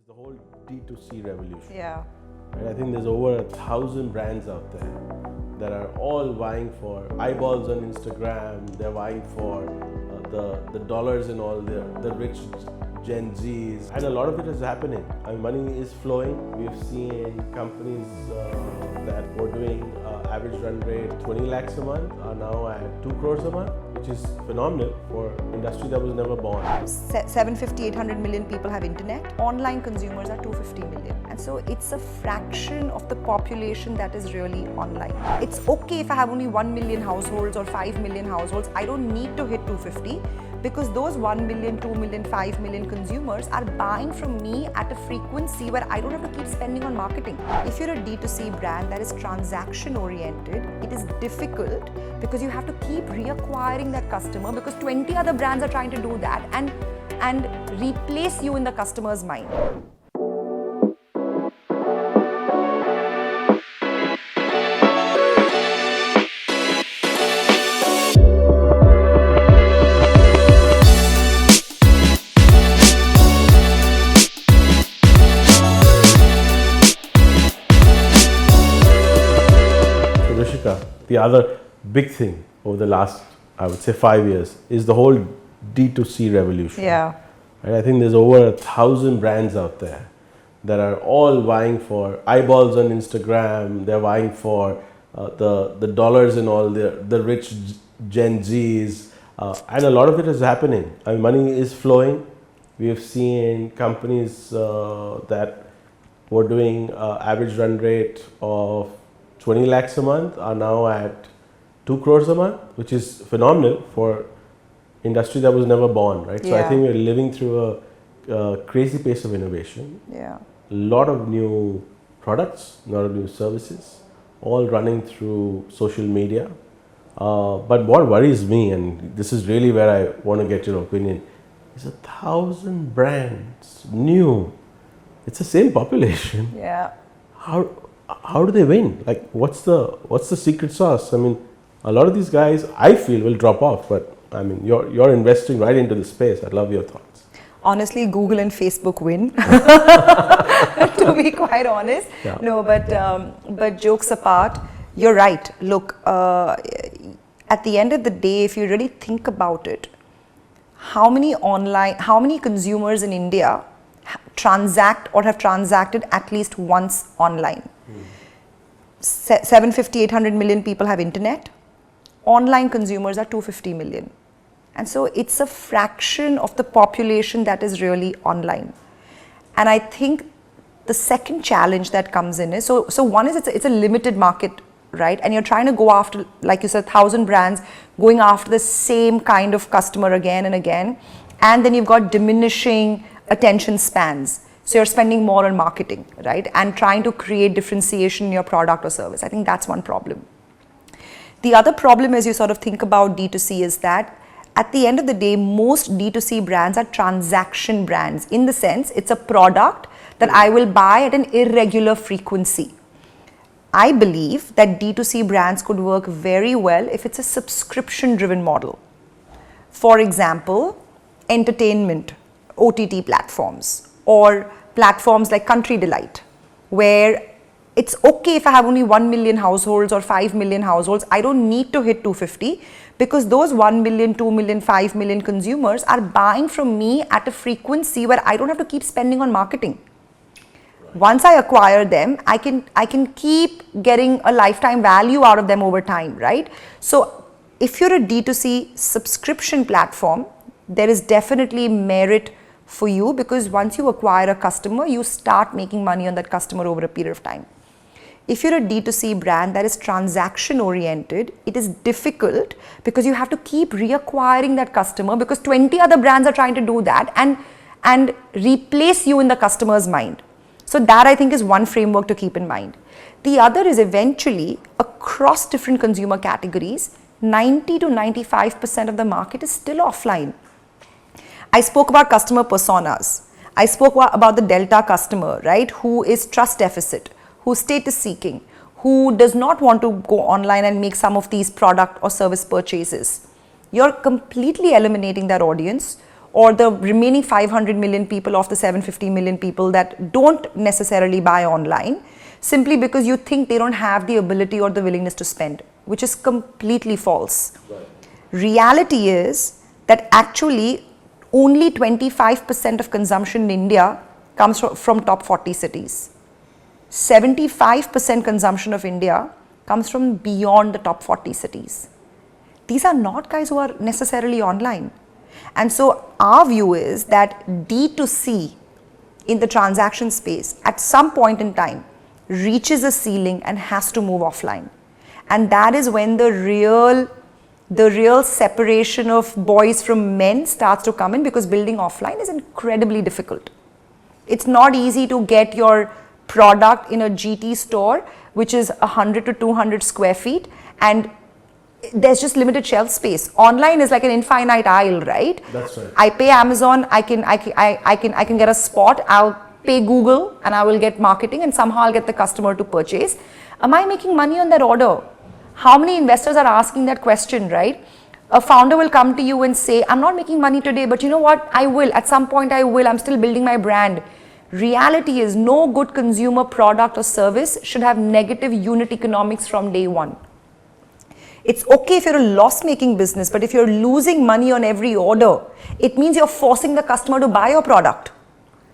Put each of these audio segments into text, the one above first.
The whole D2C revolution. Yeah. Right? I think there's over 1,000 brands out there that are all vying for eyeballs on Instagram. They're vying for the dollars and all the rich Gen Zs, and a lot of it is happening. I mean, money is flowing. We've seen companies that were doing average run rate 20 lakhs a month are now at 2 crores a month, which is phenomenal for industry that was never born. 750, 800 million people have internet. Online consumers are 250 million. And so it's a fraction of the population that is really online. It's okay if I have only 1 million households or 5 million households. I don't need to hit 250 because those 1 million, 2 million, 5 million consumers are buying from me at a frequency where I don't have to keep spending on marketing. If you're a D2C brand that is transaction oriented, it is difficult because you have to keep reacquiring that customer because 20 other brands are trying to do that and replace you in the customer's mind. Rishika, the other big thing over the last, I would say, 5 years is the whole D2C revolution. Yeah. Right? I think there's over 1,000 brands out there that are all vying for eyeballs on Instagram. They're vying for the dollars and all the rich Gen Zs, and a lot of it is happening. I mean, money is flowing. We have seen companies that were doing average run rate of 20 lakhs a month are now at 2 crores a month, which is phenomenal for industry that was never born, right? So I think we're living through a crazy pace of innovation. Yeah. A lot of new products, a lot of new services, all running through social media. But what worries me, and this is really where I want to get your opinion, is 1,000 brands new. It's the same population. Yeah. How do they win? Like, what's the secret sauce? I mean, a lot of these guys, I feel, will drop off. But I mean, you're investing right into the space. I'd love your thoughts. Honestly, Google and Facebook win. To be quite honest, Yeah. No. But jokes apart, you're right. Look, at the end of the day, if you really think about it, how many consumers in India transact or have transacted at least once online? 750, 800 million people have internet. Online consumers are 250 million. And so it's a fraction of the population that is really online. And I think the second challenge that comes in is, so one is it's a limited market, right? And you're trying to go after, like you said, 1,000 brands, going after the same kind of customer again and again. And then you've got diminishing attention spans. So you're spending more on marketing, right? And trying to create differentiation in your product or service. I think that's one problem. The other problem as you sort of think about D2C is that at the end of the day, most D2C brands are transaction brands, in the sense it's a product that I will buy at an irregular frequency. I believe that D2C brands could work very well if it's a subscription driven model. For example, entertainment, OTT platforms, or platforms like Country Delight, where it's okay if I have only 1 million households or 5 million households. I don't need to hit 250 because those 1 million, 2 million, 5 million consumers are buying from me at a frequency where I don't have to keep spending on marketing. Once I acquire them, I can keep getting a lifetime value out of them over time, right? So if you're a D2C subscription platform, there is definitely merit for you because once you acquire a customer, you start making money on that customer over a period of time. If you're a D2C brand that is transaction oriented, it is difficult because you have to keep reacquiring that customer because 20 other brands are trying to do that and replace you in the customer's mind. So that I think is one framework to keep in mind. The other is eventually across different consumer categories, 90 to 95% of the market is still offline. I spoke about customer personas. I spoke about the Delta customer, right, who is trust deficit, who's status seeking, who does not want to go online and make some of these product or service purchases. You're completely eliminating that audience. or the remaining 500 million people of the 750 million people that don't necessarily buy online, simply because you think they don't have the ability or the willingness to spend, which is completely false. Right. Reality is that actually only 25% of consumption in India comes from top 40 cities. 75% consumption of India comes from beyond the top 40 cities. These are not guys who are necessarily online. And so our view is that D2C in the transaction space at some point in time reaches a ceiling and has to move offline. And that is when the real separation of boys from men starts to come in, because building offline is incredibly difficult. It's not easy to get your product in a GT store, which is 100 to 200 square feet, and there's just limited shelf space. Online is like an infinite aisle, right? That's right. I pay Amazon, I can get a spot, I'll pay Google and I will get marketing, and somehow I'll get the customer to purchase. Am I making money on that order? How many investors are asking that question, right? A founder will come to you and say, I'm not making money today, but you know what? I will. At some point I will. I'm still building my brand. Reality is no good consumer product or service should have negative unit economics from day one. It's okay if you're a loss-making business, but if you're losing money on every order, it means you're forcing the customer to buy your product.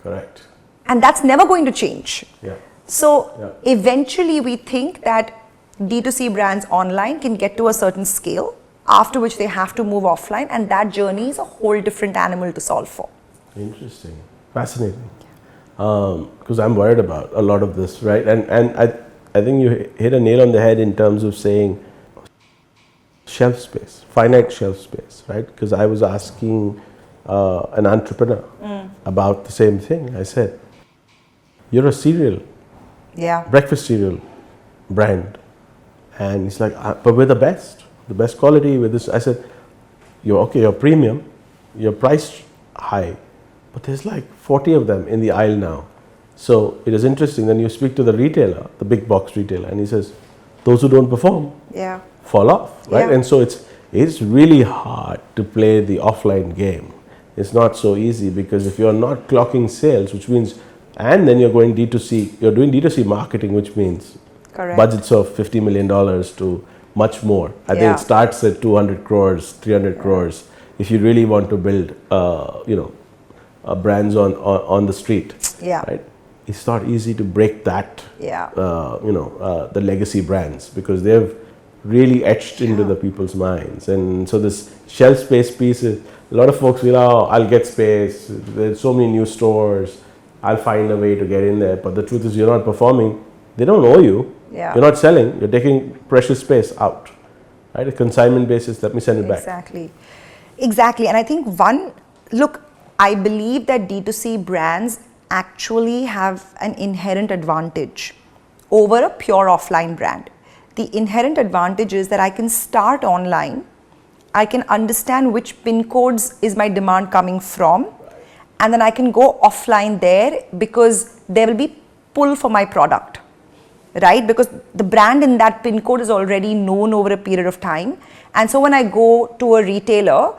Correct. And that's never going to change. Yeah. So eventually we think that D2C brands online can get to a certain scale, after which they have to move offline, and that journey is a whole different animal to solve for. Interesting. Fascinating. Because I'm worried about a lot of this, right? And I think you hit a nail on the head in terms of saying shelf space, finite shelf space, right? Because I was asking an entrepreneur about the same thing. I said, you're a cereal, breakfast cereal brand. And he's like, but we're the best quality with this. I said, you're premium, you're priced high, but there's like 40 of them in the aisle now. So it is interesting. Then you speak to the retailer, the big box retailer, and he says, those who don't perform fall off, right? Yeah. And so it's really hard to play the offline game. It's not so easy, because if you're not clocking sales, which means, and then you're going D2C, you're doing D2C marketing, which means budgets of $50 million to much more. I think it starts at 200 crores, 300 crores. If you really want to build, brands on the street, right? It's not easy to break that, the legacy brands, because they've really etched into the people's minds. And so this shelf space piece is, a lot of folks feel, I'll get space. There's so many new stores. I'll find a way to get in there. But the truth is, you're not performing. They don't owe you. You're not selling. You're taking precious space out, right? A consignment basis. Let me send it back. Exactly. And I think I believe that D2C brands actually have an inherent advantage over a pure offline brand. The inherent advantage is that I can start online. I can understand which pin codes is my demand coming from, and then I can go offline there, because there will be pull for my product. Right? Because the brand in that pin code is already known over a period of time. And so when I go to a retailer,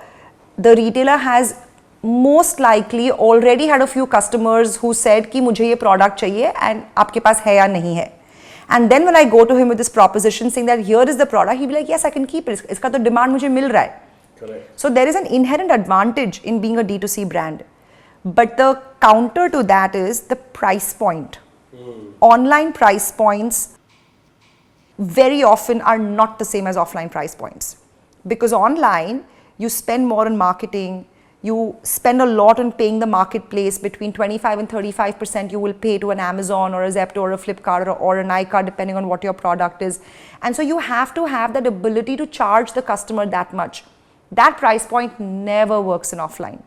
the retailer has most likely already had a few customers who said कि मुझे ये product चाहिए and आपके पास है या नहीं है. And then when I go to him with this proposition saying that here is the product, he'll be like, yes, I can keep it. इसका तो demand मुझे मिल रहा है. Correct. So there is an inherent advantage in being a D2C brand. But the counter to that is the price point. Online price points very often are not the same as offline price points, because online you spend more on marketing, you spend a lot on paying the marketplace. Between 25 and 35% you will pay to an Amazon or a Zepto or a Flipkart or an Aikya, depending on what your product is. And so you have to have that ability to charge the customer that much. That price point never works in offline.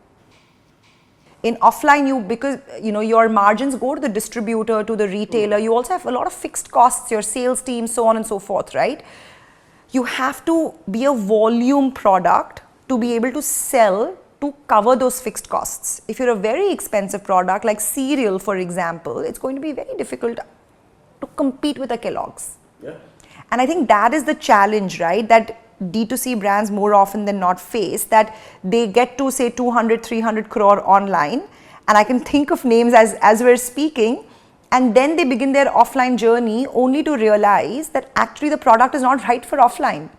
In offline, because your margins go to the distributor, to the retailer. You also have a lot of fixed costs, your sales team, so on and so forth, right? You have to be a volume product to be able to sell, to cover those fixed costs. If you're a very expensive product like cereal, for example, it's going to be very difficult to compete with a Kellogg's. Yeah. And I think that is the challenge, right? That D2C brands more often than not face, that they get to say 200, 300 crore online, and I can think of names as we're speaking, and then they begin their offline journey only to realize that actually the product is not right for offline.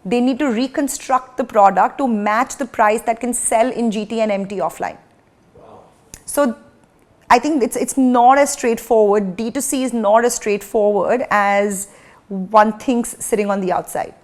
They need to reconstruct the product to match the price that can sell in GT and MT offline. Wow. So I think it's not as straightforward. D2C is not as straightforward as one thinks sitting on the outside.